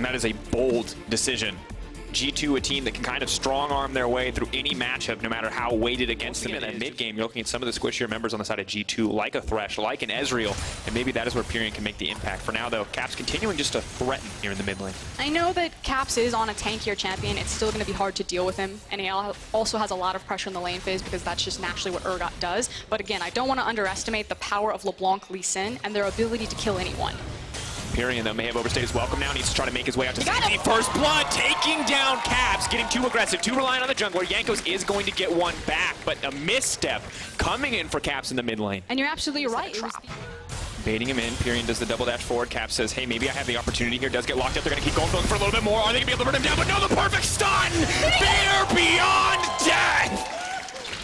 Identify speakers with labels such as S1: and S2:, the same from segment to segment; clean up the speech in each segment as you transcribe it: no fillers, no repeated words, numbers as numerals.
S1: And that is a bold decision. G2, a team that can kind of strong-arm their way through any matchup, no matter how weighted against them in that mid-game. You're looking at some of the squishier members on the side of G2, like a Thresh, like an Ezreal, and maybe that is where Pyrion can make the impact. For now, though, Caps continuing just to threaten here in the mid lane.
S2: I know that Caps is on a tankier champion. It's still going to be hard to deal with him, and he also has a lot of pressure in the lane phase because that's just naturally what Urgot does. But again, I don't want to underestimate the power of LeBlanc, Lee Sin, and their ability to kill anyone.
S1: Pyrion, though, may have overstayed his welcome now. Needs to try to make his way out to safety. First blood, taking down Caps, getting too aggressive, too reliant on the jungler. Jankos is going to get one back, but a misstep coming in for Caps in the mid lane.
S2: And you're absolutely right.
S1: Baiting him in, Pyrion does the double dash forward. Caps says, hey, maybe I have the opportunity here. Does get locked up. They're going to keep going for a little bit more. Are they going to be able to burn him down? But no, the perfect stun! They're beyond death!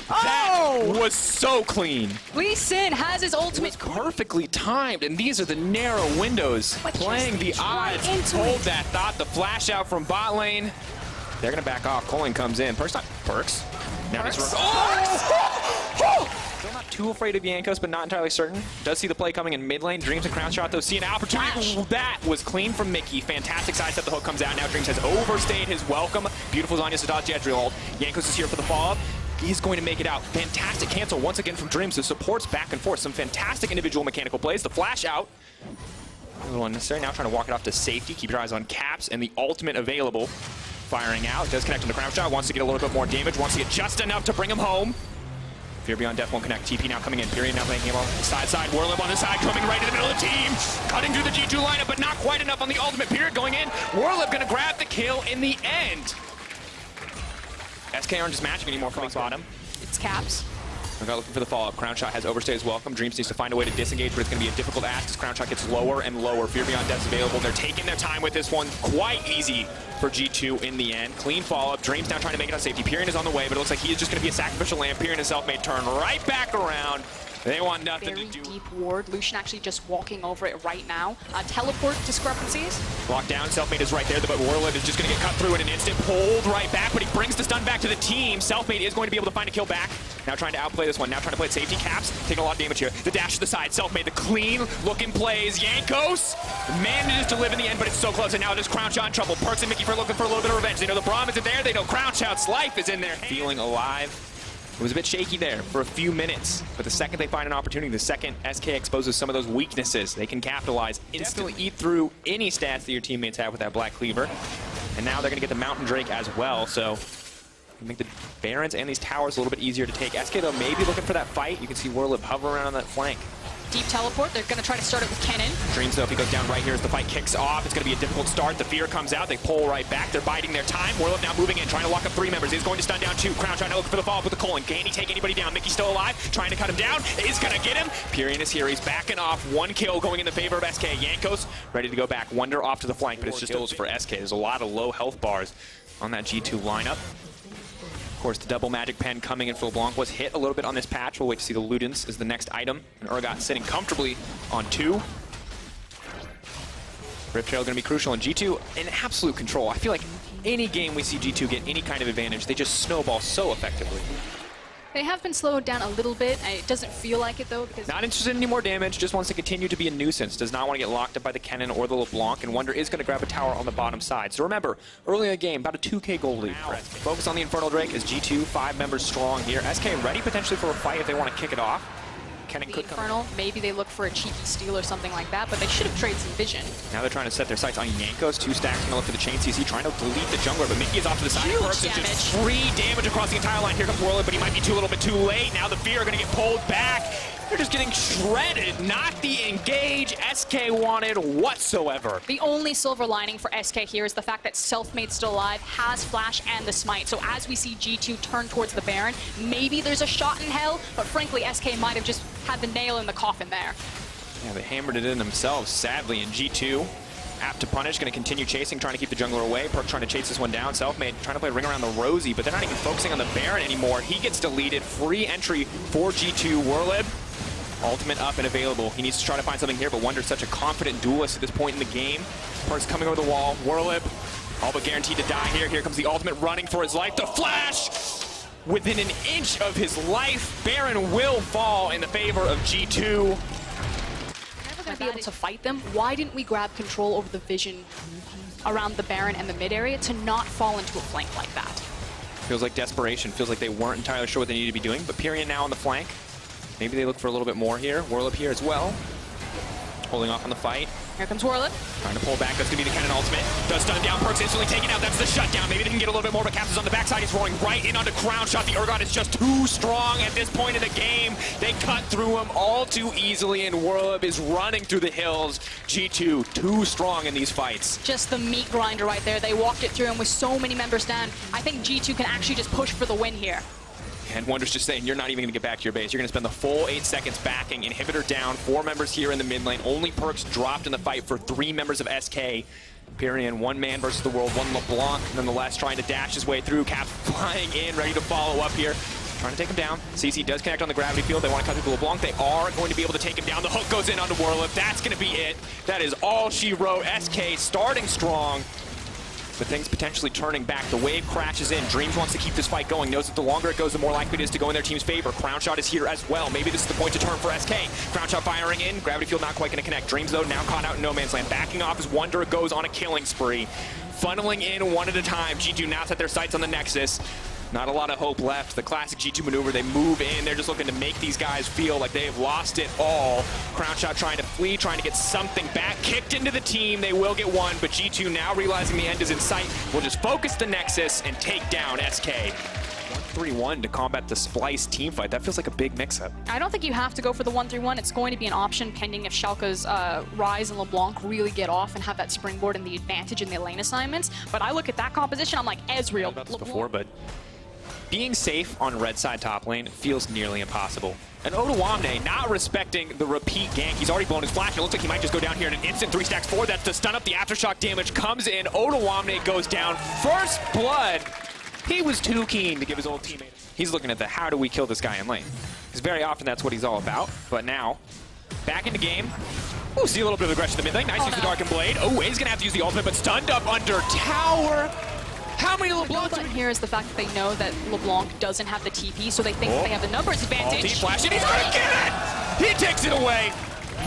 S1: That was so clean.
S2: Lee Sin has his ultimate.
S1: Perfectly timed, and these are the narrow windows. Playing the odds. Hold that thought. The flash out from bot lane. They're going to back off. Colin comes in. Perks. Now he's still not too afraid of Jankos, but not entirely certain. Does see the play coming in mid lane. Dreams and crown shot, though. See an opportunity. That was clean from Mickey. Fantastic sidestep. The hook comes out. Now Dreams has overstayed his welcome. Beautiful Zanya to dodge the Ezreal ult. Jankos is here for the follow-up. He's going to make it out. Fantastic cancel once again from Dreams. The supports back and forth. Some fantastic individual mechanical plays. The flash out. A little unnecessary. Now trying to walk it off to safety. Keep your eyes on Caps and the ultimate available. Firing out. Does connect on the crown shot. Wants to get a little bit more damage. Wants to get just enough to bring him home. Fear Beyond Death won't connect. TP now coming in. Pyrion now playing him on the side. Warlib on the side. Coming right in the middle of the team. Cutting through the G2 lineup, but not quite enough on the ultimate. Pyrion going in. Warlib going to grab the kill in the end. SK aren't just matching anymore from the bottom.
S2: It's Caps.
S1: We're looking for the follow-up. Crown Shot has overstayed his welcome. Dreams needs to find a way to disengage, but it's going to be a difficult ask as Crown Shot gets lower and lower. Fear Beyond Death's available. They're taking their time with this one. Quite easy for G2 in the end. Clean follow-up. Dreams now trying to make it on safety. Pyrion is on the way, but it looks like he is just going to be a sacrificial lamb. Pyrion himself may turn right back around. They want nothing to do.
S2: Deep ward. Lucian actually just walking over it right now. Teleport discrepancies.
S1: Locked down. Selfmade is right there, but Warlib is just going to get cut through in an instant. Pulled right back, but he brings the stun back to the team. Selfmade is going to be able to find a kill back. Now trying to outplay this one. Now trying to play it safety. Caps taking a lot of damage here. The dash to the side. Selfmade, the clean looking plays. Jankos manages to live in the end, but it's so close. And now there's Crown Shot in trouble. Perks and Mickey for looking for a little bit of revenge. They know the Braum isn't there. They know Crown Shot's life is in there. Feeling alive. It was a bit shaky there for a few minutes, but the second they find an opportunity, the second SK exposes some of those weaknesses, they can capitalize, instantly eat through any stats that your teammates have with that Black Cleaver. And now they're going to get the Mountain Drake as well, so make the Barons and these towers a little bit easier to take. SK, though, maybe looking for that fight. You can see Warlib hover around on that flank.
S2: Deep teleport. They're going to try to start it with Kennen.
S1: Dreams, though, if he goes down right here as the fight kicks off, it's going to be a difficult start. The fear comes out. They pull right back. They're biding their time. Warlib now moving in, trying to lock up 3 members. He's going to stun down 2. Crown trying to look for the follow-up with the Colin. Can he take anybody down? Mickey's still alive, trying to cut him down. Is going to get him. Pyrion is here. He's backing off. 1 kill going in the favor of SK. Jankos ready to go back. Wonder off to the flank, but it's just kills for SK. There's a lot of low health bars on that G2 lineup. Of course, the double magic pen coming in for LeBlanc was hit a little bit on this patch. We'll wait to see the Ludens as the next item. And Urgot sitting comfortably on 2. Rip Trail going to be crucial, and G2 in absolute control. I feel like any game we see G2 get any kind of advantage, they just snowball so effectively.
S2: They have been slowed down a little bit, and it doesn't feel like it, though, because...
S1: Not interested in any more damage, just wants to continue to be a nuisance. Does not want to get locked up by the Kennen or the LeBlanc, and Wonder is going to grab a tower on the bottom side. So remember, early in the game, about a 2k gold lead for SK. Focus on the Infernal Drake as G2, 5 members strong here. SK ready potentially for a fight if they want to kick it off. Kennen could
S2: Infernal, maybe they look for a cheeky steal or something like that, but they should have traded some vision.
S1: Now they're trying to set their sights on Jankos. 2 stacks going to look for the chain CC, trying to delete the jungler, but Mickey is off to the side. Perks is just free damage across the entire line. Here comes Warlib, but he might be a little bit too late. Now the Fear are going to get pulled back. They're just getting shredded. Not the engage SK wanted whatsoever.
S2: The only silver lining for SK here is the fact that Selfmade's still alive, has Flash and the Smite. So as we see G2 turn towards the Baron, maybe there's a shot in hell, but frankly, SK might have just had the nail in the coffin there.
S1: Yeah, they hammered it in themselves, sadly, and G2 apt to punish, going to continue chasing, trying to keep the jungler away. Perk trying to chase this one down. Selfmade trying to play ring around the Rosie, but they're not even focusing on the Baron anymore. He gets deleted. Free entry for G2. Warlib, ultimate up and available. He needs to try to find something here, but Wonder's such a confident duelist at this point in the game. Perk's coming over the wall. Warlib, all but guaranteed to die here. Here comes the ultimate running for his life. The flash! Within an inch of his life, Baron will fall in the favor of G2.
S2: going to be able to fight them, why didn't we grab control over the vision around the Baron and the mid area to not fall into a flank like that?
S1: Feels like desperation. Feels like they weren't entirely sure what they needed to be doing. But Pyrian now on the flank. Maybe they look for a little bit more here. Whirl up here as well. Holding off on the fight.
S2: Here comes Whirlip.
S1: Trying to pull back. That's going to be the cannon ultimate. Does stun down. Perks instantly taken out. That's the shutdown. Maybe they can get a little bit more, but Caps is on the backside. He's rolling right in onto Crown Shot. The Urgot is just too strong at this point in the game. They cut through him all too easily, and Whirlip is running through the hills. G2, too strong in these fights.
S2: Just the meat grinder right there. They walked it through, and with so many members down, I think G2 can actually just push for the win here.
S1: And Wonder's just saying, you're not even going to get back to your base. You're going to spend the full 8 seconds backing. Inhibitor down, 4 members here in the mid lane. Only Perks dropped in the fight for 3 members of SK. Pyrian, 1 man versus the world, 1 LeBlanc, nonetheless trying to dash his way through. Cap flying in, ready to follow up here. Trying to take him down. CC does connect on the gravity field. They want to cut through LeBlanc. They are going to be able to take him down. The hook goes in onto Whirlip. That's going to be it. That is all she wrote. SK starting strong, but things potentially turning back. The wave crashes in. Dreams wants to keep this fight going. Knows that the longer it goes, the more likely it is to go in their team's favor. Crown Shot is here as well. Maybe this is the point to turn for SK. Crown Shot firing in. Gravity field not quite going to connect. Dreams, though, now caught out in no man's land. Backing off as Wonder goes on a killing spree. Funneling in one at a time. G2 now set their sights on the Nexus. Not a lot of hope left. The classic G2 maneuver. They move in. They're just looking to make these guys feel like they've lost it all. Crown Shot trying to flee, trying to get something back. Kicked into the team. They will get one, but G2 now realizing the end is in sight will just focus the Nexus and take down SK. 1-3-1 to combat the Splyce team fight. That feels like a big mix-up.
S2: I don't think you have to go for the 1-3-1. It's going to be an option pending if Schalke's Rise and LeBlanc really get off and have that springboard and the advantage in the lane assignments. But I look at that composition, I'm like, Ezreal.
S1: About this before, but being safe on red side top lane feels nearly impossible. And Odoamne not respecting the repeat gank. He's already blown his flash. It looks like he might just go down here in an instant. 3 stacks forward. That's to stun up. The aftershock damage comes in. Odoamne goes down. First blood. He was too keen to give his old teammate. He's looking at the how do we kill this guy in lane. Because very often that's what he's all about. But now, back into game. Ooh, see a little bit of aggression in the mid lane. Nice use the Darkened Blade. Oh, he's going to have to use the ultimate, but stunned up under tower. How many LeBlancs
S2: are here is the fact that they know that LeBlanc doesn't have the TP, so they think that they have the numbers advantage.
S1: Deep flash, and he's going to get it! He takes it away.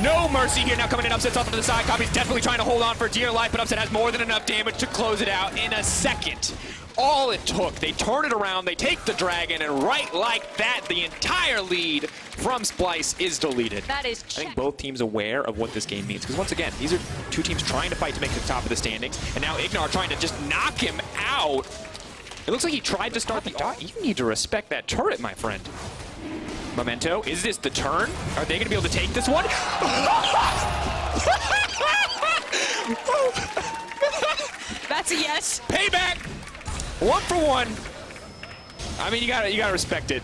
S1: No mercy here. Now coming in, Upset's off to the side. Copy's definitely trying to hold on for dear life, but Upset has more than enough damage to close it out in a second. All it took. They turn it around, they take the dragon, and right like that, the entire lead from Splyce is deleted.
S2: That is
S1: I think both teams aware of what this game means, because once again, these are 2 teams trying to fight to make it to the top of the standings, and now Ignar trying to just knock him out. It looks like he tried to start the dot. You need to respect that turret, my friend. Memento, is this the turn? Are they going to be able to take this one?
S2: That's a yes.
S1: Payback! 1 for 1. I mean, you gotta respect it.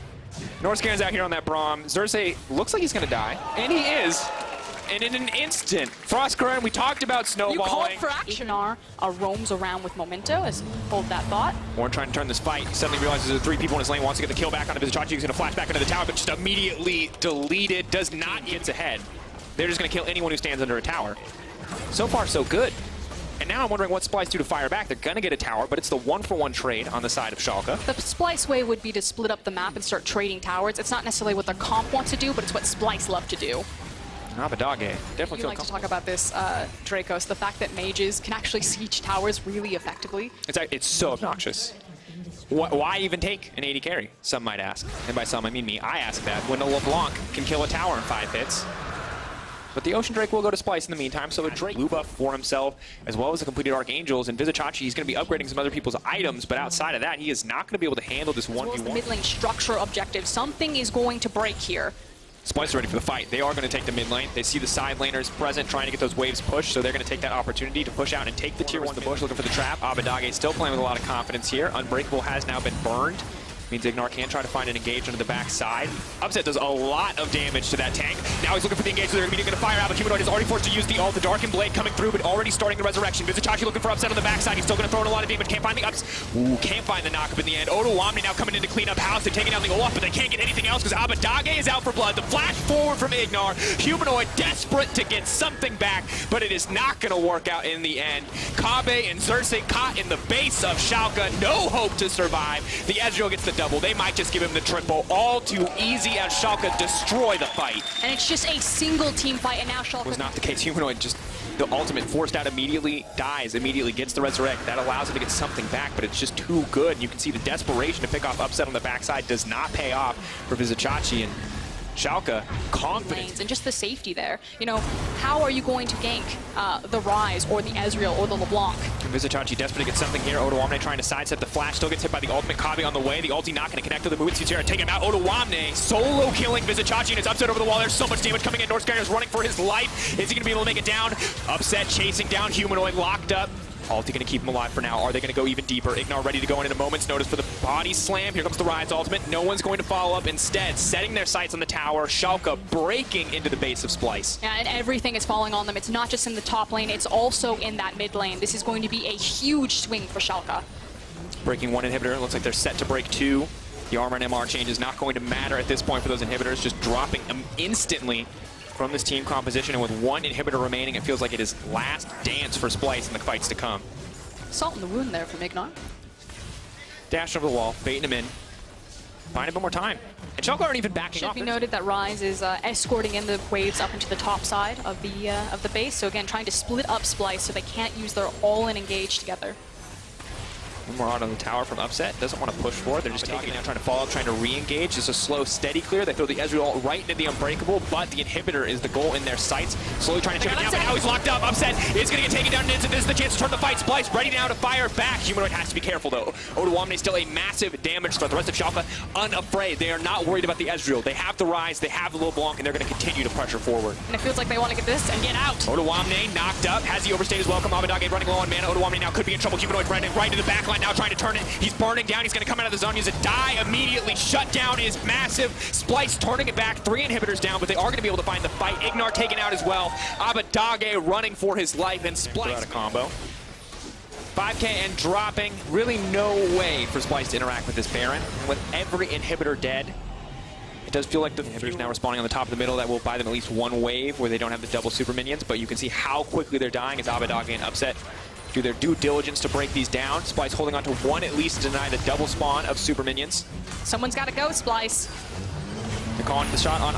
S1: Norscaren's out here on that Braum. Xerxes looks like he's gonna die, and he is. And in an instant, Frostcurrent, we talked about snowballing.
S2: You called for action. Ignar roams around with Memento, as hold that thought.
S1: Warren trying to turn this fight. He suddenly realizes there's 3 people in his lane, wants to get the kill back onto Vizichachi. He's gonna flash back into the tower, but just immediately deleted. Does not get ahead. They're just gonna kill anyone who stands under a tower. So far, so good. And now I'm wondering what Splyce do to fire back. They're going to get a tower, but it's the 1-for-1 trade on the side of Schalke.
S2: The Splyce way would be to split up the map and start trading towers. It's not necessarily what the comp wants to do, but it's what Splyce love to do.
S1: Abadage, definitely feel
S2: like to talk about this, Dracos, the fact that mages can actually siege towers really effectively.
S1: It's so obnoxious. Why even take an 80 carry, some might ask. And by some, I mean me. I ask that when a LeBlanc can kill a tower in 5 hits. But the Ocean Drake will go to Splyce in the meantime, so a Drake blue buff for himself, as well as the completed Archangels. And Vizichachi, he's going to be upgrading some other people's items, but outside of that, he is not going to be able to handle this 1v1.
S2: As well as the mid lane structure objective, something is going to break here.
S1: Splyce are ready for the fight. They are going to take the mid lane. They see the side laners present, trying to get those waves pushed, so they're going to take that opportunity to push out and take the tier 1 to the bush, looking for the trap. Abadage still playing with a lot of confidence here. Unbreakable has now been burned. Means Ignar can try to find an engage under the back side. Upset does a lot of damage to that tank. Now he's looking for the engage, so they're immediately going to fire out. But Humanoid is already forced to use the ult. The Darkened Blade coming through, but already starting the resurrection. Vizichachi looking for Upset on the backside. He's still going to throw in a lot of damage. Can't find the ups. Ooh, can't find the knock-up in the end. Odoamne now coming in to clean up house. They're taking down the Olaf, but they can't get anything else because Abadage is out for blood. The flash forward from Ignar. Humanoid desperate to get something back, but it is not going to work out in the end. Kabe and Xerxes caught in the base of Schalke. No hope to survive. The Ezreal gets the double. They might just give him the triple. All too easy as Schalke destroy the fight.
S2: And it's just a single team fight, and now Schalke...
S1: Was not the case. Humanoid just the ultimate forced out immediately, dies immediately, gets the resurrect. That allows him to get something back, but it's just too good. And you can see the desperation to pick off upset on the backside does not pay off for Vizicachi, and Schalke confident.
S2: And just the safety there. You know, how are you going to gank the Rise or the Ezreal or the LeBlanc?
S1: Vizicachi desperate to get something here. Odoamne trying to sidestep the flash, still gets hit by the ultimate. Kabi on the way. The ulti not going to connect to the movement speeds here and take him out. Odoamne solo killing Vizicachi, and it's upset over the wall. There's so much damage coming in. Northskyner is running for his life. Is he going to be able to make it down? Upset chasing down Humanoid, locked up. Ulti going to keep him alive for now. Are they going to go even deeper? Ignar ready to go in a moment's notice for the body slam. Here comes the Rise ultimate. No one's going to follow up. Instead, setting their sights on the tower. Schalke breaking into the base of Splyce.
S2: Yeah, and everything is falling on them. It's not just in the top lane, it's also in that mid lane. This is going to be a huge swing for Schalke.
S1: Breaking one inhibitor. It looks like they're set to break two. The armor and MR change is not going to matter at this point for those inhibitors. Just dropping them instantly from this team composition, and with one inhibitor remaining, it feels like it is last dance for Splyce in the fights to come.
S2: Salt in the wound there from Ignar.
S1: Dash over the wall, baiting him in. Find a bit more time. And Schalke aren't even backing off.
S2: Should be noted that Rise is escorting in the waves up into the top side of the base. So again, trying to split up Splyce so they can't use their all-in engage together.
S1: One more out on the tower from Upset. Doesn't want to push forward. They're just taking it down, trying to follow up, trying to re-engage. Just a slow, steady clear. They throw the Ezreal right into the Unbreakable, but the inhibitor is the goal in their sights. Slowly trying to chip it down, but now he's locked up. Upset is going to get taken down, and this is the chance to turn the fight. Splyce ready now to fire back. Humanoid has to be careful, though. Odoamne still a massive damage threat. The rest of Schalke unafraid. They are not worried about the Ezreal. They have the Rise, they have the LeBlanc, and they're going to continue to pressure forward.
S2: And it feels like they want to get this and get out.
S1: Odoamne knocked up. Has he overstayed his welcome? Abadage running low on mana. Odoamne now could be in trouble. Humanoid right into the backline now, trying to turn it. He's burning down. He's going to come out of the zone. Use a die immediately. Shut down is massive. Splyce turning it back. 3 inhibitors down, but they are going to be able to find the fight. Ignar taken out as well. Abadage running for his life, and Splyce out a combo. 5K and dropping. Really no way for Splyce to interact with this Baron. And with every inhibitor dead, it does feel like the inhibitors now respawning on the top of the middle. That will buy them at least one wave where they don't have the double super minions, but you can see how quickly they're dying as Abadage and Upset do their due diligence to break these down. Splyce holding on to one at least to deny the double spawn of super minions.
S2: Someone's got to go, Splyce.
S1: They're calling the shot on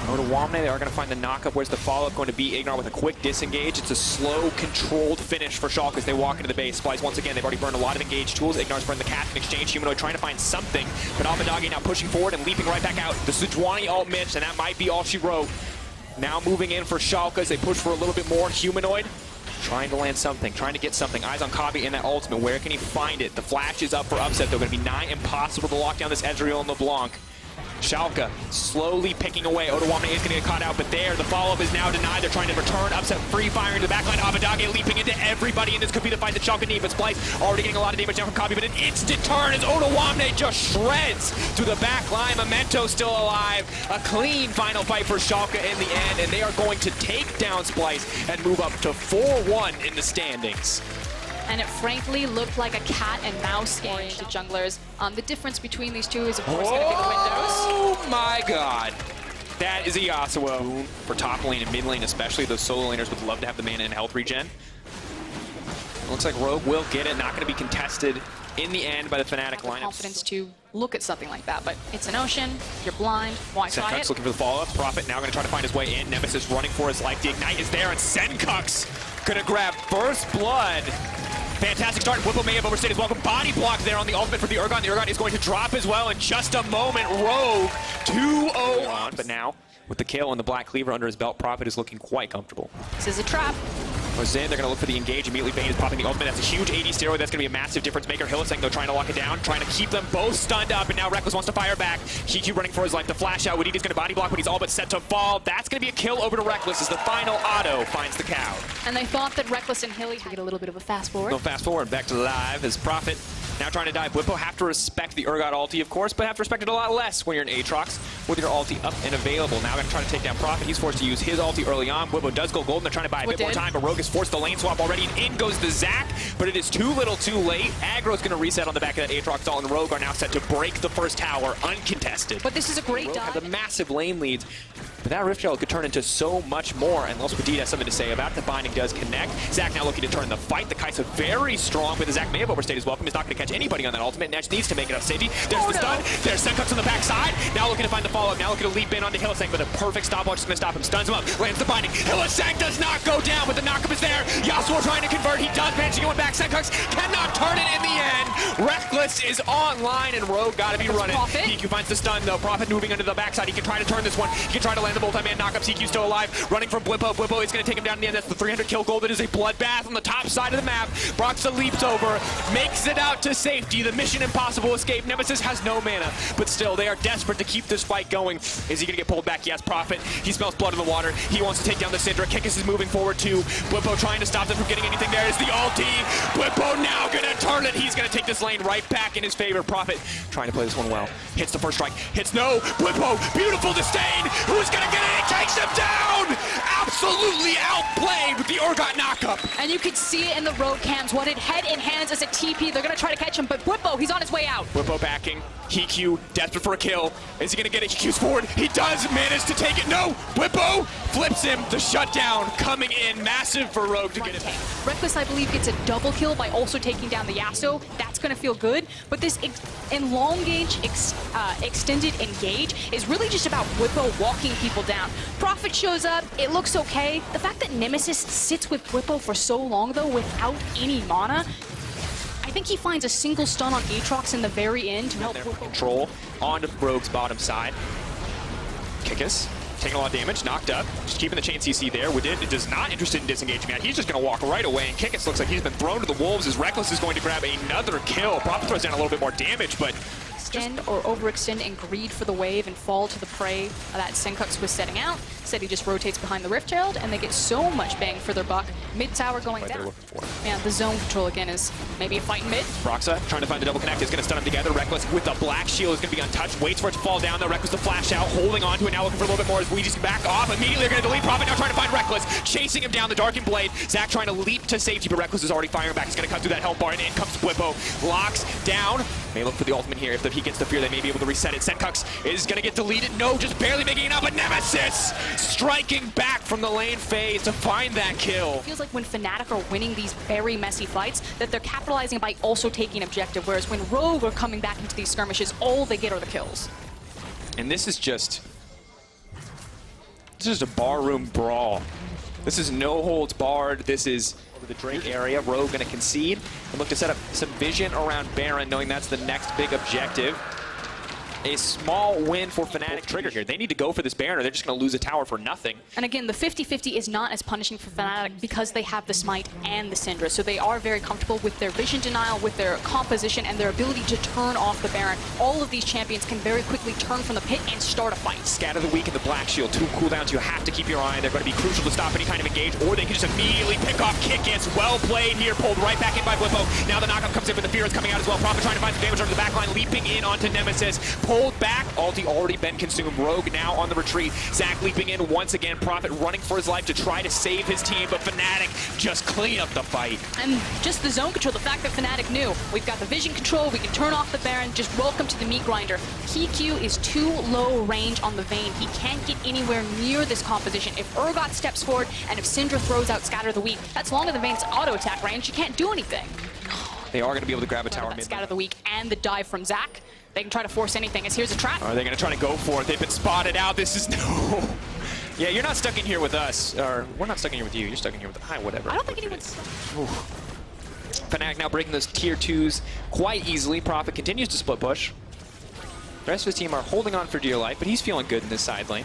S1: Odoamne. They are going to find the knockup. Where's the follow-up going to be? Ignar with a quick disengage. It's a slow, controlled finish for Schalke as they walk into the base. Splyce, once again, they've already burned a lot of engaged tools. Ignar's burned the cast in exchange. Humanoid trying to find something, but Abadage now pushing forward and leaping right back out. The Sejuani ult missed, and that might be all she wrote. Now moving in for Schalke as they push for a little bit more. Humanoid trying to land something, trying to get something. Eyes on Kabi in that ultimate. Where can he find it? The flash is up for Upset. They're going to be nigh impossible to lock down this Ezreal and LeBlanc. Schalke slowly picking away. Odoamne is going to get caught out, but there, the follow-up is now denied. They're trying to return. Upset free firing to the backline. Abadage leaping into everybody, and this could be the fight that Schalke need, but Splyce already getting a lot of damage down from Kabi, but an instant turn as Odoamne just shreds through the backline. Memento still alive. A clean final fight for Schalke in the end, and they are going to take down Splyce and move up to 4-1 in the standings.
S2: And it frankly looked like a cat and mouse game to junglers. The difference between these two is, of course, going to be the windows.
S1: Oh my god. That is a Yasuo for top lane and mid lane especially. Those solo laners would love to have the mana and health regen. It looks like Rogue will get it. Not going to be contested in the end by the Fnatic lineup.
S2: Confidence to look at something like that, but it's an ocean. You're blind. Why try it?
S1: Looking for the follow-up. Prophet now going to try to find his way in. Nemesis running for his life. The Ignite is there, and Senkux going to grab first blood. Fantastic start. Whipple may have overstayed his welcome. Body block there on the ultimate for the Urgon. The Urgon is going to drop as well in just a moment. Rogue 2-0 on, but now with the kill and the Black Cleaver under his belt, Prophet is looking quite comfortable.
S2: This is a trap.
S1: Goes in, they're going to look for the engage. Immediately, Bane is popping the ultimate. That's a huge AD steroid. That's going to be a massive difference maker. Hylissang, though, trying to lock it down, trying to keep them both stunned up, and now Reckless wants to fire back. Kiku running for his life. The flash out. Wadid's going to body block, but he's all but set to fall. That's going to be a kill over to Reckless as the final auto finds the cow.
S2: And they thought that Reckless and Hilly had a little bit of a fast forward.
S1: No fast forward. Back to live as Prophet now trying to dive. Whippo have to respect the Urgot ulti, of course, but have to respect it a lot less when you're in Aatrox with your ulti up and available. Now going to try to take down Prophet. He's forced to use his ulti early on. Whippo does go golden. They're trying to buy a bit more time, but Rogue is forced the lane swap already, and in goes the Zac, but it is too little too late. Aggro's going to reset on the back of that Aatrox ult, and Rogue are now set to break the first tower uncontested.
S2: But this is a great
S1: Rogue
S2: dive.
S1: has a massive lane lead, but that Rift Shell could turn into so much more, and Wadid has something to say about it. The binding does connect. Zac now looking to turn the fight. The Kai'Sa very strong, but the Zac may have overstayed his welcome. He's not going to catch anybody on that ultimate. Nash needs to make it up safety. There's the stun. There's Senkuks on the backside. Now looking to find the follow-up. Now looking to leap in onto Hylissang, but a perfect stopwatch is going to stop him. Stuns him up. Lands the binding. Hylissang does not go down, but the knockup is there. Yasuo trying to convert. He does manage to get one back. Senkuks cannot turn it in the end. Reckless is online, and Rogue got to be running. EQ finds the stun, though. Prophet moving into the backside. He can try to turn this one. He can try to land the multi-man knockup. EQ still alive. Running from Blippo. Blippo is going to take him down in the end. That's the 300 kill goal. That is a bloodbath on the top side of the map. Broxa leaps over, makes it out to safety. The mission impossible escape. Nemesis has no mana, but still, they are desperate to keep this fight going. Is he going to get pulled back? Yes, Prophet. He smells blood in the water. He wants to take down the Syndra. Kikis is moving forward too. Blippo trying to stop them from getting anything there. Is the ulti. Blippo now going to turn it. He's going to take this lane right back in his favor. Prophet trying to play this one well. Hits the first strike. Hits no. Blippo, beautiful disdain. Who's going to get it? He takes him down. Absolutely outplayed with the Urgot knockup.
S2: And you can see it in the road cams. What it head in hands as a TP. They're going to try to catch him, but Blippo, he's on his way out.
S1: Blippo backing. EQ desperate for a kill. Is he going to get it? EQ's forward. He does manage to take it. No. Blippo flips him. The shutdown coming in massive for Rogue to get it.
S2: Reckless, I believe, gets a double kill by also taking down the Yasuo. That's going to feel good. But this extended engage is really just about Blippo walking people down. Prophet shows up. It looks okay. The fact that Nemesis sits with Blippo for so long, though, without any mana, I think he finds a single stun on Aatrox in the very end to help Blippo
S1: control onto Rogue's bottom side. Kikis taking a lot of damage, knocked up, just keeping the chain CC there. Widin is not interested in disengaging that. He's just going to walk right away, and Kikis looks like he's been thrown to the wolves as Reckless is going to grab another kill. Prophet throws down a little bit more damage, but
S2: extend or overextend and greed for the wave and fall to the prey that Senkuks was setting out. Said he just rotates behind the Rift Herald, and they get so much bang for their buck. Mid tower going down. Yeah, the zone control again is maybe a fight in mid.
S1: Broxa trying to find the double connect is going to stun them together. Reckless with the black shield is going to be untouched. Waits for it to fall down though. Reckless to flash out, holding on to it now, looking for a little bit more as Ouija's back off. Immediately they're going to delete Prophet, now trying to find Reckless. Chasing him down the Darkened Blade. Zach trying to leap to safety, but Reckless is already firing back. He's going to cut through that health bar, and in comes Blippo. Locks down. May look for the ultimate here. If he gets the fear, they may be able to reset it. Senkuks is going to get deleted. No, just barely making it up. But Nemesis striking back from the lane phase to find that kill.
S2: It feels like when Fnatic are winning these very messy fights, that they're capitalizing by also taking objective, whereas when Rogue are coming back into these skirmishes, all they get are the kills.
S1: And this is just a barroom brawl. This is no holds barred. This is over the Drake area. Rogue going to concede and look to set up some vision around Baron, knowing that's the next big objective. A small win for Fnatic trigger here. They need to go for this Baron or they're just going to lose a tower for nothing.
S2: And again, the 50-50 is not as punishing for Fnatic because they have the Smite and the Syndra. So they are very comfortable with their vision denial, with their composition, and their ability to turn off the Baron. All of these champions can very quickly turn from the pit and start a fight.
S1: Scatter the Weak and the Black Shield. 2 cooldowns you have to keep your eye on. They're going to be crucial to stop any kind of engage, or they can just immediately pick off Kikis. Well played here, pulled right back in by Blippo. Now the knockup comes in, but the fear is coming out as well. Prophet trying to find some damage over the backline, leaping in onto Nemesis. Pulled back. Ulti already been consumed. Rogue now on the retreat. Zach leaping in once again. Prophet running for his life to try to save his team, but Fnatic just clean up the fight.
S2: And just the zone control, the fact that Fnatic knew we've got the vision control, we can turn off the Baron, just welcome to the meat grinder. PQ is too low range on the Vayne. He can't get anywhere near this composition. If Urgot steps forward and if Syndra throws out Scatter the Weak, that's longer than Vayne's auto attack range. You can't do anything.
S1: They are going to be able to grab a tower mid.
S2: Scatter the Weak and the dive from Zach. They can try to force anything, as here's a trap.
S1: Are they going to try to go for it? They've been spotted out. This is no... Yeah, you're not stuck in here with us. Or, we're not stuck in here with you. You're stuck in here with... whatever.
S2: I don't think anyone's stuck.
S1: Fnatic now breaking those tier 2s quite easily. Prophet continues to split push. The rest of his team are holding on for dear life, but he's feeling good in this side lane.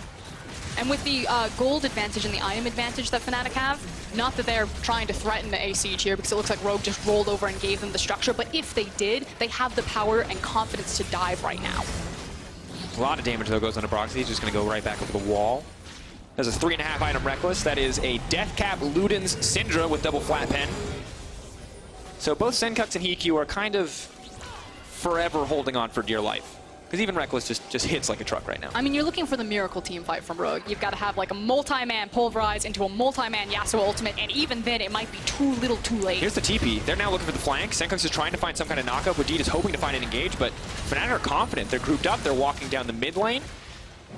S2: And with the gold advantage and the item advantage that Fnatic have, not that they're trying to threaten the AC here because it looks like Rogue just rolled over and gave them the structure, but if they did, they have the power and confidence to dive right now.
S1: A lot of damage though goes onto Broxy. He's just going to go right back over the wall. There's a 3.5 item Reckless. That is a Death Cap Luden's Syndra with double flat pen. So both Senkuks and Hiku are kind of forever holding on for dear life. Because even Reckless just hits like a truck right now.
S2: I mean, you're looking for the miracle team fight from Rogue. You've got to have like a multi-man Pulverize into a multi-man Yasuo ultimate, and even then it might be too little too late.
S1: Here's the TP. They're now looking for the flank. Senkuks is trying to find some kind of knockup. Vegeta's hoping to find an engage, but Fnatic are confident. They're grouped up. They're walking down the mid lane.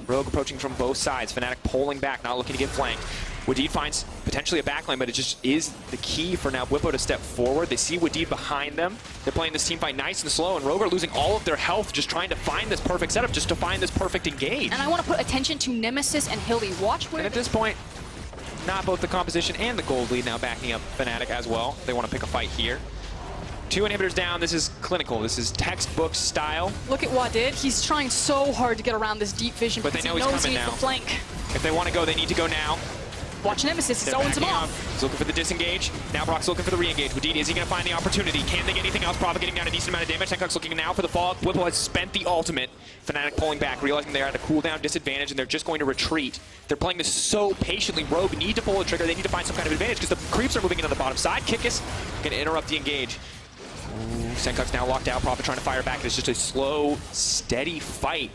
S1: Rogue approaching from both sides. Fnatic pulling back, not looking to get flanked. Wadid finds potentially a backline, but it just is the key for now Bwipo to step forward. They see Wadid behind them. They're playing this team fight nice and slow, and Rogue are losing all of their health just trying to find this perfect setup, just to find this perfect engage.
S2: And I want to put attention to Nemesis and Hilly. Watch where...
S1: And at this point, not both the composition and the gold lead now backing up Fnatic as well. They want to pick a fight here. 2 inhibitors down. This is clinical. This is textbook style.
S2: Look at Wadid. He's trying so hard to get around this deep vision,
S1: but they know he's coming now.
S2: The flank.
S1: If they want to go, they need to go now.
S2: Watch Nemesis, he's owns him off.
S1: He's looking for the disengage. Now Brock's looking for the re-engage. Wadid, is he going to find the opportunity? Can they get anything else? Probably getting down a decent amount of damage. Tenkok's looking now for the fall. Bwipo has spent the ultimate. Fnatic pulling back, realizing they're at a cooldown disadvantage, and they're just going to retreat. They're playing this so patiently. Rogue need to pull the trigger. They need to find some kind of advantage because the creeps are moving in on the bottom side. Kickus going to interrupt the engage. Tenkok's now locked out. Prophet trying to fire back. It's just a slow, steady fight.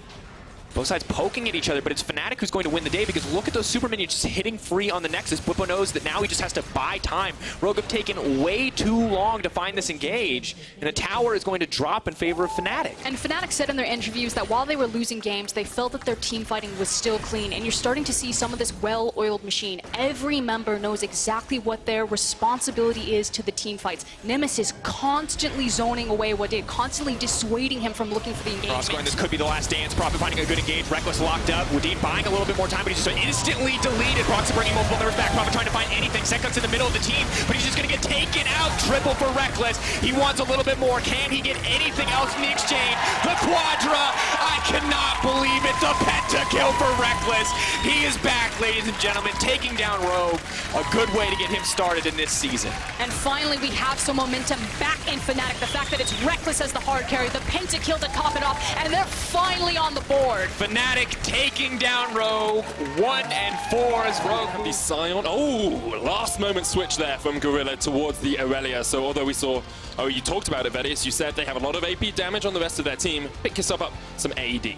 S1: Both sides poking at each other, but it's Fnatic who's going to win the day because look at those super minions just hitting free on the Nexus. Bwipo knows that now he just has to buy time. Rogue have taken way too long to find this engage, and the tower is going to drop in favor of Fnatic.
S2: And Fnatic said in their interviews that while they were losing games, they felt that their team fighting was still clean, and you're starting to see some of this well-oiled machine. Every member knows exactly what their responsibility is to the team fights. Nemesis constantly zoning away Wadid, constantly dissuading him from looking for the engagement.
S1: Scoring, this could be the last dance. Prophet finding a good engage. Reckless locked up. Wadid buying a little bit more time, but he's just instantly deleted. Proxy bringing multiple members back. Prophet trying to find anything. Tenkok's in the middle of the team, but he's just going to get taken out. Triple for Reckless. He wants a little bit more. Can he get anything else in the exchange? The Quadra. I cannot believe it. The pentakill for Reckless. He is back, ladies and gentlemen, taking down Rogue. A good way to get him started in this season.
S2: And finally, we have some momentum back in Fnatic. The fact that it's Reckless as the hard carry, the pentakill to top it off, and they're finally on the board.
S1: Fnatic taking down Rogue, 1-4 as Rogue.
S3: The Scion, oh, last moment switch there from Gorilla towards the Aurelia. So although we saw, oh, you talked about it, Vedius, you said they have a lot of AP damage on the rest of their team. Pick yourself up some AD.
S4: Yeah,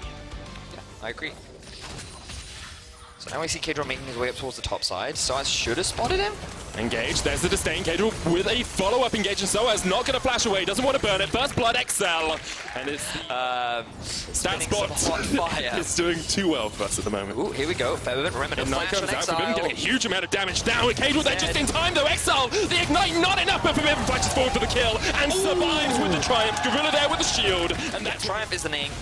S4: I agree. So now we see Kadron making his way up towards the top side. Soaz should have spotted him.
S3: Engage, there's the disdain. Kadron with a follow-up engage, and Soaz not going to flash away, doesn't want to burn it. First blood XL, and it's that spot is doing too well for us at the moment.
S4: Ooh, here we go. Fervent Remnant flash on
S3: out, Forbidden getting a
S4: Exile.
S3: huge amount of damage down. Kadron there just in time though. XL, the ignite not enough, but Forbidden flashes forward for the kill and survives with the Triumph. Gorilla there with the shield, and
S4: Yeah,
S3: that's
S4: Triumph is the name.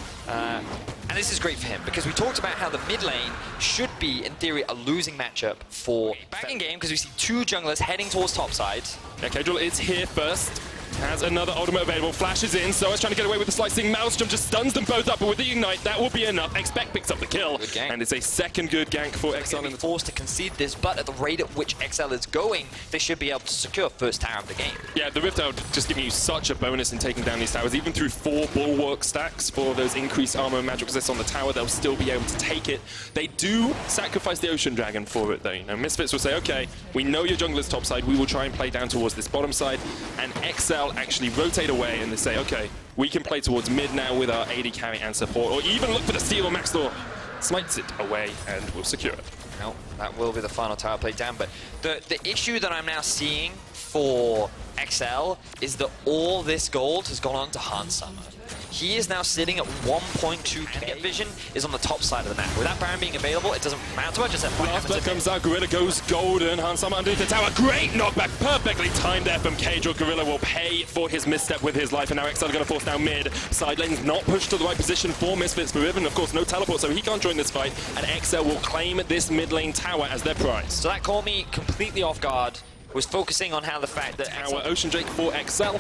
S4: And this is great for him because we talked about how the mid lane should be, in theory, a losing matchup for back in game because we see 2 junglers heading towards top side.
S3: Yeah, Kadron is here first. Has another ultimate available, flashes in, so it's trying to get away with the slicing. Maelstrom just stuns them both up, but with the ignite, that will be enough. Expect picks up the kill,
S4: Good gank.
S3: and it's a second good gank for
S4: They're
S3: XL.
S4: going to be forced to concede this, but at the rate at which XL is going, they should be able to secure first tower of the game.
S3: Yeah, the Rift Out just giving you such a bonus in taking down these towers. Even through 4 bulwark stacks for those increased armor and magic resist on the tower, they'll still be able to take it. They do sacrifice the Ocean Dragon for it, though. You know, Misfits will say, okay, we know your jungler's top side, we will try and play down towards this bottom side, and XL actually rotate away and they say, okay, we can play towards mid now with our AD carry and support, or even look for the steal. Maxtor smites it away and will secure it.
S4: No, that will be the final tower played down, but the issue that I'm now seeing for XL is that all this gold has gone on to Hans Summer. He is now sitting at 1.2k. Vision is on the top side of the map. With that Baron being available, it doesn't matter much. Just
S3: Last blood comes out, Gorilla goes golden. Hans Summer underneath the tower. Great knockback, perfectly timed there from Kadron. Gorilla will pay for his misstep with his life, and now XL are going to force down mid. Side lane's not pushed to the right position for Misfits. For Riven, of course, no teleport, so he can't join this fight, and XL will claim this mid lane tower as their prize.
S4: So that caught me completely off guard. Was focusing on how the fact that
S3: Our Ocean Drake for XL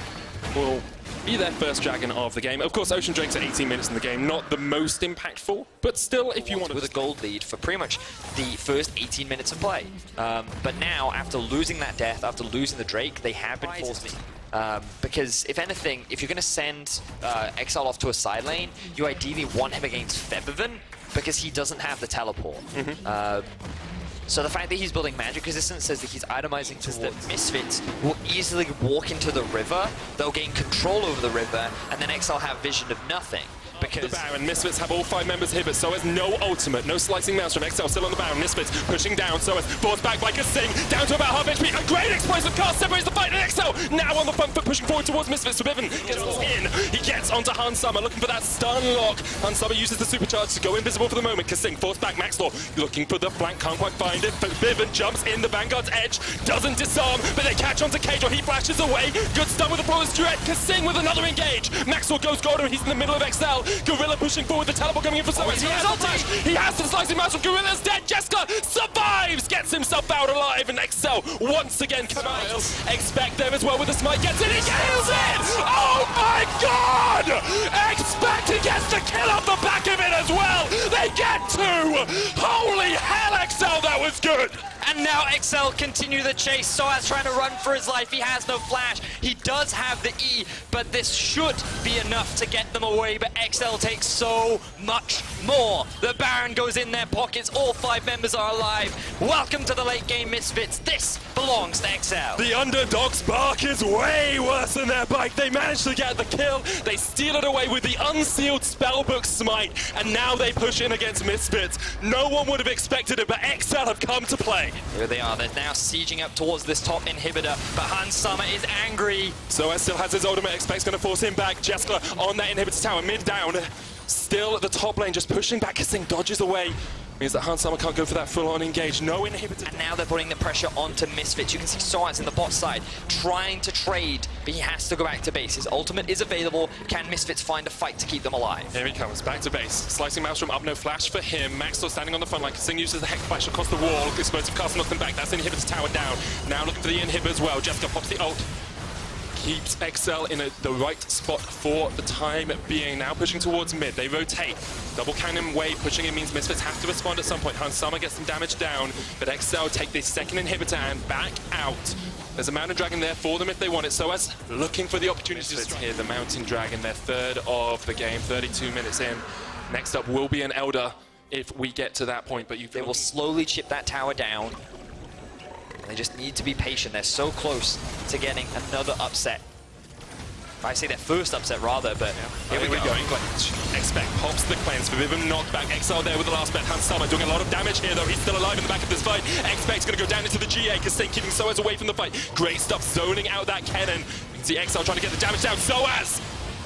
S3: will be their first dragon of the game. Of course, Ocean Drake's at 18 minutes in the game, not the most impactful, but still, if you want to...
S4: With a gold lead for pretty much the first 18 minutes of play. But now, after losing that death, after losing the Drake, they have been forced to... because, if anything, if you're going to send XL off to a side lane, you ideally want him against Featherven, because he doesn't have the teleport. So the fact that he's building magic resistance says that he's itemizing towards that Misfits will easily walk into the river, they'll gain control over the river, and then XL have vision of nothing. because
S3: The Baron, Misfits have all 5 members here, but so has no ultimate, no slicing mouse from XL still on the Baron. Misfits pushing down, so as forced back by KazaLoLL, down to about half HP. A great explosive cast separates the fight, and XL now on the front foot pushing forward towards Misfits. Forbidden gets in. He gets onto Hansama, looking for that stun lock. Hansama uses the supercharge to go invisible for the moment. KazaLoLL forced back, Maxlaw looking for the flank, can't quite find it. Forbidden jumps in the Vanguard's edge, doesn't disarm, but they catch onto Cage, he flashes away. Good stun with the flawless duet. KazaLoLL with another engage. Maxwell goes golden, he's in the middle of XL. Gorilla pushing forward, the teleport coming in for someone. He has the flash. He has the slicing mouse from Gorilla's dead. Jessica survives, gets himself out alive, and XL once again comes out. Expect there as well with the smite, gets it, he kills it! Oh my god! Expect, he gets the kill off the back of it as well! They get 2! Holy hell, XL, that was good!
S4: And now XL continue the chase. Soaz trying to run for his life. He has no flash. He does have the E, but this should be enough to get them away. But XL takes so much more. The Baron goes in their pockets. All 5 members are alive. Welcome to the late game, Misfits. This belongs to XL.
S3: The underdog's bark is way worse than their bite. They managed to get the kill. They steal it away with the unsealed spellbook smite, and now they push in against Misfits. No one would have expected it, but XL have come to play.
S4: Here they are. They're now sieging up towards this top inhibitor, but Hansama is angry.
S3: Soaz still has his ultimate. Expect's going to force him back. Jessica on that inhibitor tower, mid down. Still at the top lane, just pushing back. KazaLoLL dodges away. Means that Hansama can't go for that full-on engage. No inhibitor.
S4: And now they're putting the pressure onto Misfits. You can see Soaz in the bot side trying to trade, but he has to go back to base. His ultimate is available. Can Misfits find a fight to keep them alive?
S3: Here he comes, back to base. Slicing mouse from up, no flash for him. Maxwell standing on the front line. KazaLoLL uses the Hex Flash across the wall. Explosive cast knocks them back. That's the inhibitor tower down. Now looking for the inhibitor as well. Jessica pops the ult. Keeps XL in the right spot for the time being. Now pushing towards mid. They rotate. Double cannon wave. Pushing in means Misfits have to respond at some point. Hansama gets some damage down, but XL take the second inhibitor and back out. There's a Mountain Dragon there for them if they want it. So as looking for the opportunity to strike here, the Mountain Dragon, their 3rd of the game, 32 minutes in. Next up will be an Elder if we get to that point, but they
S4: will slowly chip that tower down. They just need to be patient. They're so close to getting another upset. I say their first upset rather, but here we go.
S3: Expect pops the cleanse. Forbidden knocked back. XL there with the last bet. Hansama doing a lot of damage here, though. He's still alive in the back of this fight. Expect's going to go down into the GA. KazaLoLL keeping Soaz away from the fight. Great stuff, zoning out that cannon. You can see XL trying to get the damage down. Soaz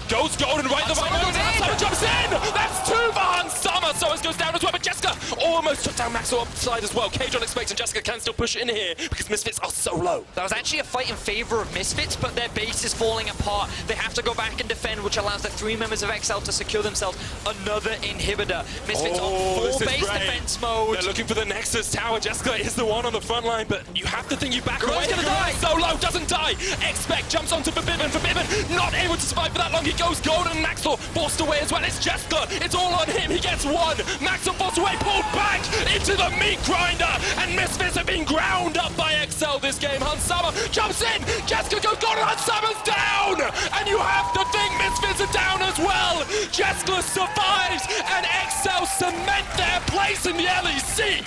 S3: goes golden right the right. Hansama jumps in. That's 2 for Hansama. Soaz goes down as well, but Jessica almost took down Maxwell upside as well. Cage on Expect, and Jessica can still push it in here because Misfits are so low.
S4: That was actually a fight in favor of Misfits, but their base is falling apart. They have to go back and defend, which allows the 3 members of XL to secure themselves another inhibitor. Misfits on full base defense mode.
S3: They're looking for the Nexus tower. Jessica is the one on the front line, but you have to think you back away.
S4: Gonna die.
S3: So low, doesn't die. Expect jumps onto Forbidden. Forbidden not able to survive for that long. He goes golden, and Maxwell forced away as well. It's Jessica. It's all on him. He gets 1. Maxwell forced away, pulled back into the meat grinder, and Misfits have been ground up by XL this game. Hansama jumps in. Jessica goes golden. Hansama's down, and you have to think Misfits are down as well. Jessica survives, and XL cement their place in the LEC.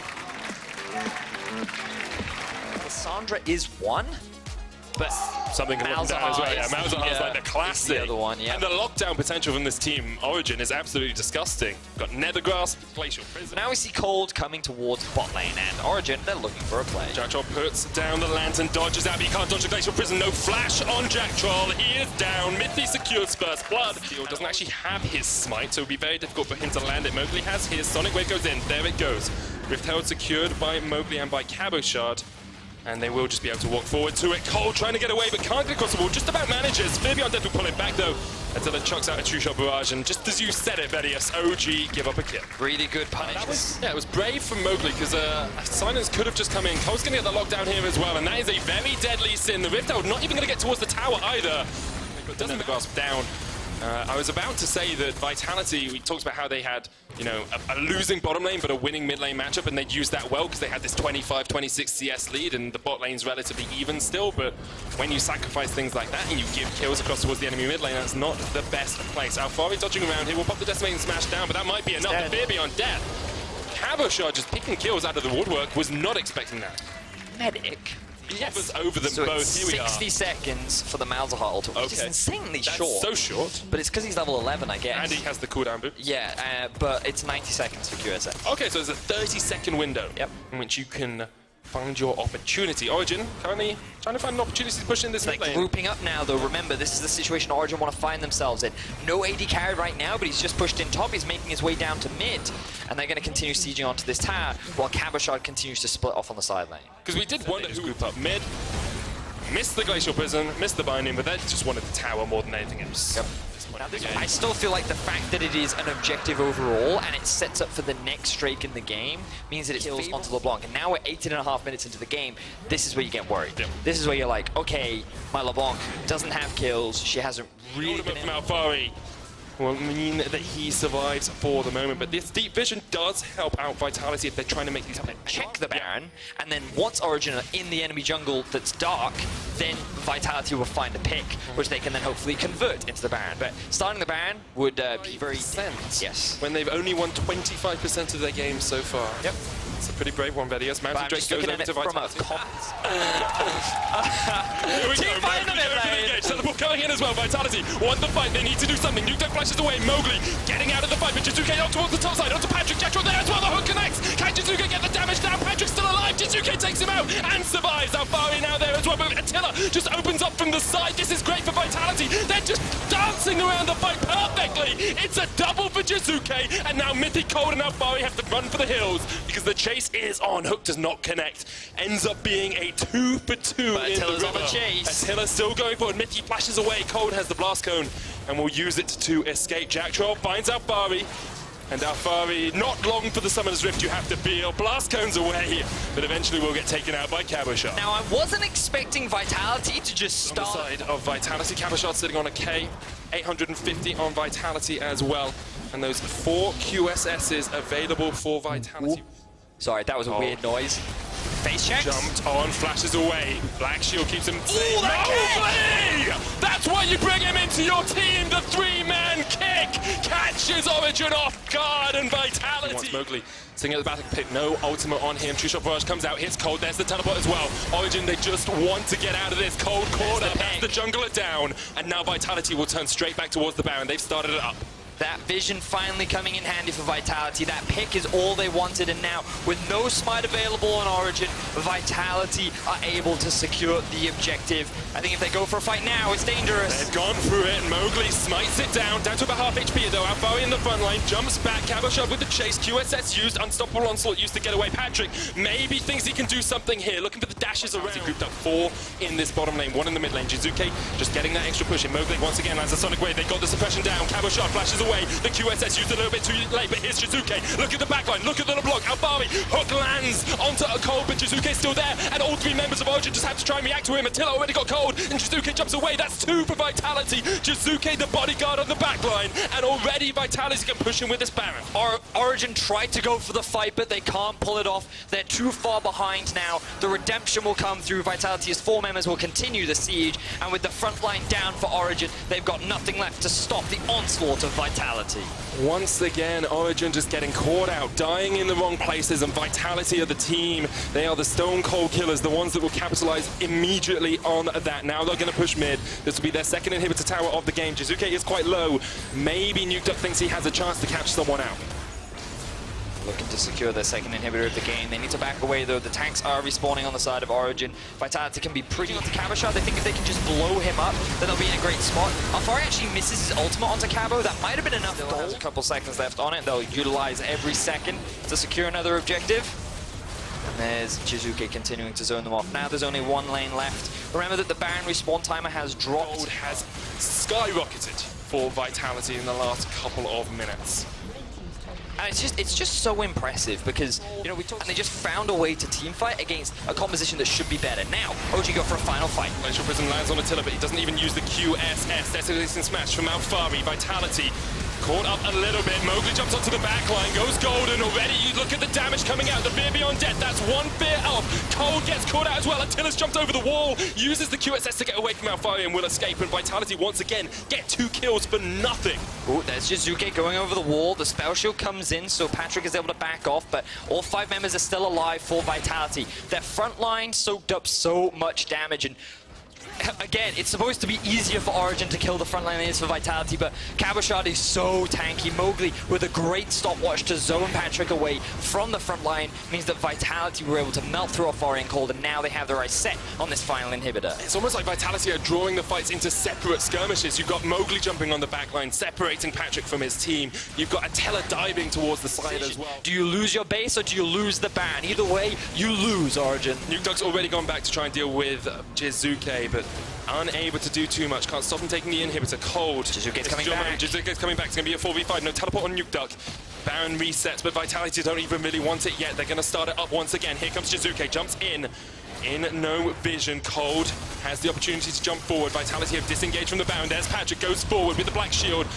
S4: Cassandra is 1. But
S3: something as well. Yeah, Malzahar's like the classic.
S4: The other one, yeah.
S3: And the lockdown potential from this team, Origen, is absolutely disgusting. Got Nethergrasp, Glacial Prison.
S4: Now we see Cold coming towards bot lane, and Origen, they're looking for a play.
S3: Jack Troll puts down the lantern, dodges out, but he can't dodge the Glacial Prison. No flash on Jack Troll. He is down. Mithy secures first blood. He doesn't actually have his smite, so it would be very difficult for him to land it. Mowgli has his. Sonic Wave goes in. There it goes. Rift Herald secured by Mowgli and by KazaLoLLCShighlights. And they will just be able to walk forward to it. Cole trying to get away, but can't get across the wall. Just about manages. Fabian Dead will pull it back, though, until it chucks out a true-shot barrage. And just as you said it, Vedius, OG give up a kill.
S4: Really good punish.
S3: It was brave from Mowgli, because Silence could have just come in. Cole's going to get the lockdown here as well, and that is a very deadly sin. The Rift Herald not even going to get towards the tower either. But doesn't the grasp down. I was about to say that Vitality, we talked about how they had, you know, a losing bottom lane but a winning mid lane matchup, and they'd used that well because they had this 25-26 CS lead and the bot lane's relatively even still, but when you sacrifice things like that and you give kills across towards the enemy mid lane, that's not the best place. Alfari dodging around here, will pop the Decimating Smash down, but that might be enough. The Fear Beyond Death. KazaLoLLCShighlights just picking kills out of the woodwork, was not expecting that.
S4: Medic
S3: He hovers over them
S4: So
S3: both.
S4: it's
S3: Here we are.
S4: 60 seconds for the Malzahar ult, which is
S3: Okay.
S4: insanely
S3: That's
S4: short.
S3: so short.
S4: But it's because he's level 11, I guess.
S3: And he has the cooldown boost.
S4: Yeah, but it's 90 seconds for QSS.
S3: Okay, so there's a 30-second window
S4: Yep.
S3: in which you can find your opportunity. Origen currently trying to find an opportunity to push in this mid
S4: They're
S3: lane.
S4: grouping up now, though. Remember, this is the situation Origen want to find themselves in. No AD carry right now, but he's just pushed in top. He's making his way down to mid, and they're going to continue sieging onto this tower while KazaLoLLCShighlights continues to split off on the side lane.
S3: Because we did wonder who grouped up mid. Missed the Glacial Prison, missed the binding, but they just wanted the tower more than anything else.
S4: Yep. I still feel like the fact that it is an objective overall and it sets up for the next streak in the game means that it kills onto LeBlanc. And now we're 18.5 minutes into the game. This is where you get worried.
S3: Yep.
S4: This is where you're like, okay, my LeBlanc doesn't have kills. She hasn't really
S3: Ultimate
S4: been
S3: from Alfari will mean that he survives for the moment, but this deep vision does help out Vitality if they're trying to make these happen.
S4: check the Baron, and then once Origen are in the enemy jungle that's dark, then Vitality will find a pick, which they can then hopefully convert into the Baron. But starting the Baron would be very... Yes.
S3: When they've only won 25% of their games so far.
S4: Yep.
S3: It's a pretty brave one, Vedius.
S4: But I'm
S3: Mountain Drake
S4: just
S3: goes
S4: looking
S3: over
S4: at
S3: to
S4: it from a
S3: Vitality.
S4: comms.
S3: Here we
S4: Team
S3: go,
S4: fight in the
S3: Mowgli
S4: mid
S3: over
S4: lane.
S3: the engage. Teleport coming in as well. Vitality want the fight. They need to do something. Nuke flashes away. Mowgli getting out of the fight, but Jizuke up towards the top side. Onto Patrick. Jetro there as well. The hook connects. Can Jizuke get the damage down? Patrick's still alive. Jizuke takes him out and survives. Alfari now there as well. But Attila just opens up from the side. This is great for Vitality. They're just dancing around the fight perfectly. It's a double for Jizuke. And now Mythic Cold and Alfari have to run for the hills because the chase is on. Hook does not connect. Ends up being a 2 for 2
S4: But
S3: in the
S4: Attila's on the
S3: river.
S4: chase.
S3: Attila still going forward. Mickey flashes away. Cold has the blast cone and will use it to escape. Jack Troll finds Alfari. And Alfari, not long for the Summoner's Rift, you have to feel. Blast cones away, but eventually will get taken out by KazaLoLLCShighlights.
S4: Now, I wasn't expecting Vitality to just
S3: On the
S4: start...
S3: side of Vitality, KazaLoLLCShighlights sitting on a K, 850 on Vitality as well. And those 4 QSSs available for Vitality.
S4: Sorry, that was a weird noise. Face checks.
S3: Jumped on, flashes away. Black Shield keeps him safe.
S4: that
S3: Mowgli! That's why you bring him into your team. The 3-man kick catches Origen off guard, and Vitality. Wants Mowgli sitting at the battle pit. No ultimate on him. True Shot Barrage comes out, hits Cold. There's the teleport as well. Origen, they just want to get out of this. Cold caught up. That's the jungler down, and now Vitality will turn straight back towards the Baron. They've started it up.
S4: That vision finally coming in handy for Vitality. That pick is all they wanted, and now with no smite available on Origen, Vitality are able to secure the objective. I think if they go for a fight now, it's dangerous.
S3: They've gone through it. Mowgli smites it down to about half HP though. Alfari in the front line, jumps back. KazaLoLLCShighlights with the chase. QSS used, Unstoppable Onslaught used to get away. Patrick maybe thinks he can do something here. Looking for the dashes around. He grouped up 4 in this bottom lane, 1 in the mid lane. Jizuke just getting that extra push in. Mowgli once again lands a Sonic Wave. They got the suppression down. KazaLoLLCShighlights flashes away. The QSS used a little bit too late, but here's Jizuke. Look at the backline, look at the LeBlanc. Alfari, hook lands onto a Cold, but Jizuke's still there, and all 3 members of Origen just have to try and react to him. Attila already got Cold, and Jizuke jumps away. That's 2 for Vitality. Jizuke, the bodyguard on the backline, and already Vitality can push him with this Baron.
S4: Origen tried to go for the fight, but they can't pull it off. They're too far behind now. The redemption will come through. Vitality's 4 members will continue the siege, and with the front line down for Origen, they've got nothing left to stop the onslaught of Vitality.
S3: Once again, Origen just getting caught out, dying in the wrong places, and Vitality of the team. They are the stone cold killers, the ones that will capitalize immediately on that. Now they're going to push mid. This will be their second inhibitor tower of the game. Jizuke is quite low. Maybe Nuked Up thinks he has a chance to catch someone out.
S4: Looking to secure their second inhibitor of the game. They need to back away though. The tanks are respawning on the side of Origen. Vitality can be pretty onto KazaLoLLCShighlights. They think if they can just blow him up, then they'll be in a great spot. Alfari actually misses his ultimate onto Cabo. That might have been enough. Still has a couple seconds left on it. They'll utilize every second to secure another objective. And there's Jizuke continuing to zone them off. Now there's only 1 lane left. Remember that the Baron respawn timer has dropped.
S3: Cold has skyrocketed for Vitality in the last couple of minutes.
S4: And it's just so impressive because, you know, and they just found a way to teamfight against a composition that should be better. Now, OG go for a final fight.
S3: Glacial Prison lands on Attila, but he doesn't even use the QSS. That's an instant smash from Alfari. Vitality Caught up a little bit. Mowgli jumps onto the back line, goes golden already. You look at the damage coming out. The fear beyond death. That's one fear elf. Cold gets caught out as well. Attila's jumped over the wall, uses the QSS to get away from Alfari and will escape. And Vitality once again get 2 kills for nothing.
S4: Oh, there's Jizuke going over the wall. The spell shield comes in, so Patrick is able to back off, but all 5 members are still alive for Vitality. Their front line soaked up so much damage, and again, it's supposed to be easier for Origen to kill the front line than it is for Vitality, but KazaLoLL is so tanky. Mowgli, with a great stopwatch to zone Patrick away from the front line, means that Vitality were able to melt through Alfari and Cold, and now they have their eyes set on this final inhibitor.
S3: It's almost like Vitality are drawing the fights into separate skirmishes. You've got Mowgli jumping on the back line, separating Patrick from his team. You've got Attila diving towards the side as well.
S4: Do you lose your base or do you lose the ban? Either way, you lose, Origen.
S3: Nukeduck's already gone back to try and deal with Jizuke, but unable to do too much. Can't stop him taking the inhibitor. Cold.
S4: Jizuke's coming back.
S3: Jizuke's coming back. It's going to be a 4v5. No teleport on Nukeduck. Baron resets, but Vitality don't even really want it yet. They're going to start it up once again. Here comes Jizuke. Jumps in no vision. Cold has the opportunity to jump forward. Vitality have disengaged from the Baron. There's Patrick. Goes forward with the black shield.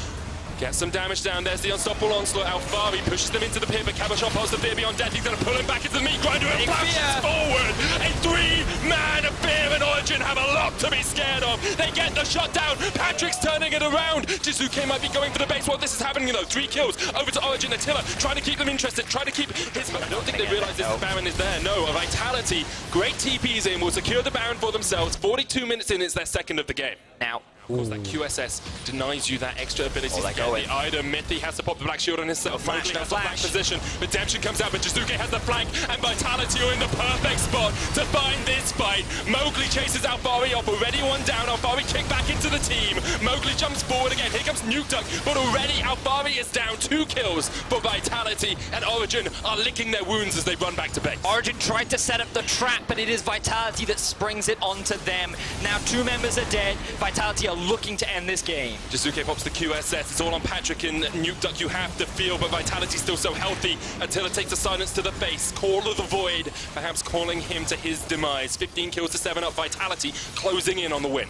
S3: Gets some damage down. There's the unstoppable onslaught. Alfari pushes them into the pit, but KazaLoLL pulls the fear beyond death. He's going to pull him back into the meat grinder and flashes forward. A 3-man fear, and Origen have a lot to be scared of. They get the shot down. Patrick's turning it around. Jizuke might be going for the base. Well, this is happening, 3 kills. Over to Origen. Attila trying to keep them interested, trying to keep his... I don't think they realize this Baron is there. No, a Vitality. Great TPs in. Will secure the Baron for themselves. 42 minutes in, it's their second of the game.
S4: Now,
S3: of course, that QSS denies you that extra ability to get the item. Mythy has to pop the black shield on himself.
S4: Flash,
S3: has the flank position. Redemption comes out, but Jizuke has the flank, and Vitality are in the perfect spot to bind this fight. Mowgli chases Alfari off, already one down. Alfari kicked back into the team. Mowgli jumps forward again. Here comes Nukeduck, but already Alfari is down. 2 kills for Vitality, and Origen are licking their wounds as they run back to base.
S4: Origen tried to set up the trap, but it is Vitality that springs it onto them. Now 2 members are dead. Vitality are looking to end this game.
S3: Jizuke pops the QSS. It's all on Patrick and Nukeduck. You have to feel, but Vitality's still so healthy. Attila takes the silence to the face. Call of the Void, perhaps calling him to his demise. 15 kills to 7 up. Vitality closing in on the win.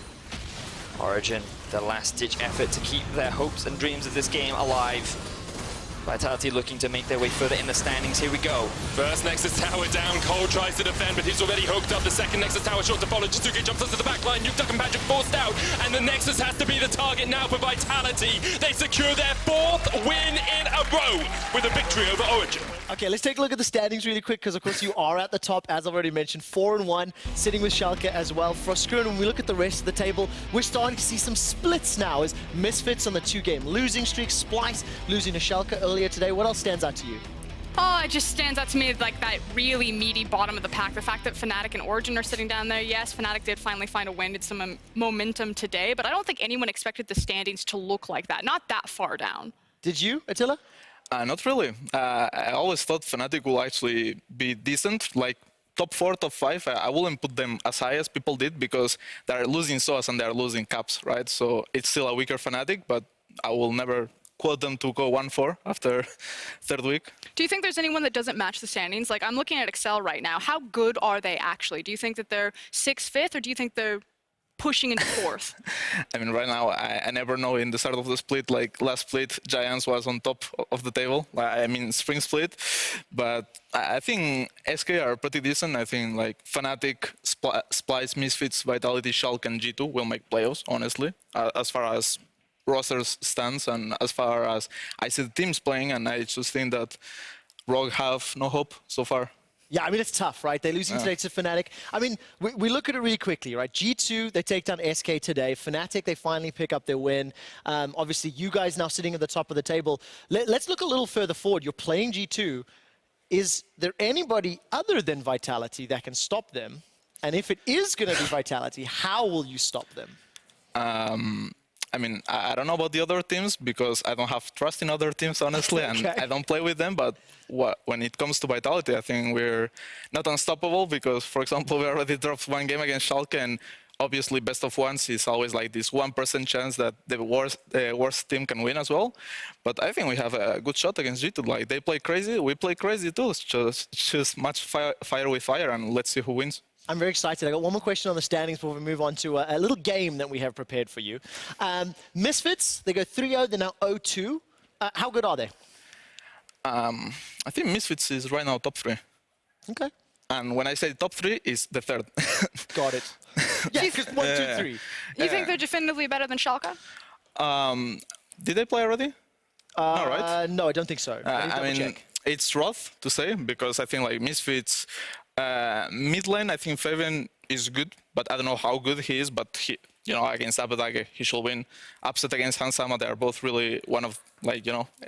S4: Origen, the last-ditch effort to keep their hopes and dreams of this game alive. Vitality looking to make their way further in the standings. Here we go.
S3: First Nexus tower down. Cole tries to defend, but he's already hooked up. The second Nexus tower short to follow. Jizuke jumps onto the back line. Nukeduck and Patrick forced out. And the Nexus has to be the target now for Vitality. They secure their 4th win in a row with a victory over Origen.
S5: Okay, let's take a look at the standings really quick, because of course you are at the top, as I've already mentioned, 4-1, sitting with Schalke as well. Frostgrun, when we look at the rest of the table, we're starting to see some splits now, as Misfits on the 2-game losing streak, Splyce losing to Schalke earlier today. What else stands out to you?
S2: Oh, it just stands out to me like that really meaty bottom of the pack. The fact that Fnatic and Origen are sitting down there. Yes, Fnatic did finally find a win, did some momentum today, but I don't think anyone expected the standings to look like that. Not that far down.
S5: Did you, Attila?
S6: Not really. I always thought Fnatic will actually be decent, like top 4, top 5. I wouldn't put them as high as people did, because they're losing SOAS and they're losing caps, right? So it's still a weaker Fnatic, but I will never quote them to go 1-4 after 3rd week.
S2: Do you think there's anyone that doesn't match the standings? Like, I'm looking at Excel right now. How good are they actually? Do you think that they're 6th, 5th, or do you think they're pushing into 4th?
S6: I mean, right now, I never know in the start of the split. Like, last split, Giants was on top of the table. I mean, spring split. But I think SK are pretty decent. I think, like, Fnatic, Splyce, Misfits, Vitality, Schalke, and G2 will make playoffs, honestly, as far as rosters stands and as far as I see the teams playing. And I just think that Rogue have no hope so far.
S5: Yeah, I mean, it's tough, right? They're losing today to Fnatic. I mean, we look at it really quickly, right? G2, they take down SK today. Fnatic, they finally pick up their win. Obviously, you guys now sitting at the top of the table. Let's look a little further forward. You're playing G2. Is there anybody other than Vitality that can stop them? And if it is going to be Vitality, how will you stop them?
S6: I mean, I don't know about the other teams, because I don't have trust in other teams, honestly, and I don't play with them. But when it comes to Vitality, I think we're not unstoppable, because, for example, we already dropped 1 game against Schalke, and obviously best of ones is always like this 1% chance that the worst team can win as well. But I think we have a good shot against G2. Like, they play crazy, we play crazy too. It's just match fire with fire, and let's see who wins.
S5: I'm very excited. I got one more question on the standings before we move on to a little game that we have prepared for you. Misfits, they go 3-0, they're now 0-2. How good are they?
S6: I think Misfits is right now top 3.
S5: Okay.
S6: And when I say top 3, it's the 3rd.
S5: Got it. Yeah, because 1, 2, 3.
S7: You think they're definitively better than Schalke?
S6: Did they play already? No, right?
S5: No, I don't think so.
S6: I mean,
S5: check.
S6: it's rough to say because I think like Misfits mid lane. I think Faven is good, but I don't know how good he is. But he, against Abadage, he should win. Upset against Hansama, they are both really one of a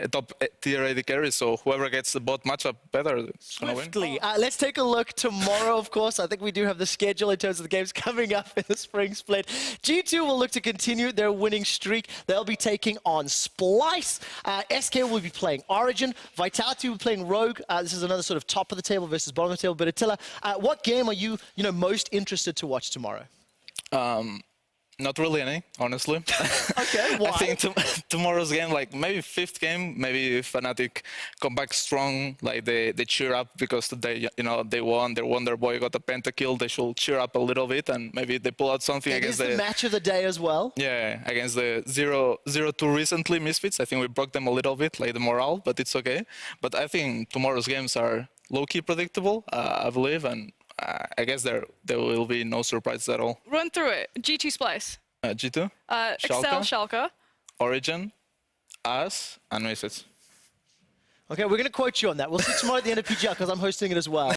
S6: top tier AD carries. So whoever gets the bot matchup better is gonna win.
S5: Swiftly, let's take a look tomorrow, of course. I think we do have the schedule in terms of the games coming up in the spring split. G2 will look to continue their winning streak. They'll be taking on Splyce. SK will be playing Origen. Vitality will be playing Rogue. This is another sort of top of the table versus bottom of the table. But Attila, what game are you, most interested to watch tomorrow?
S6: Not really any, honestly.
S5: Okay, why?
S6: I think tomorrow's game, like maybe 5th game, maybe Fnatic come back strong, like they cheer up because today, they won. Their Wonder Boy got a pentakill. They should cheer up a little bit and maybe they pull out something against
S5: the match of the day as well.
S6: Yeah, against the 0-2 recently Misfits. I think we broke them a little bit, like the morale, but it's okay. But I think tomorrow's games are low-key predictable, I believe, and I guess there will be no surprises at all.
S7: Run through it. G2 Splyce.
S6: G2.
S7: Excel Schalke.
S6: Origen. Us. And Misfits.
S5: Okay, we're going to quote you on that. We'll see tomorrow at the end of PGL because I'm hosting it as well.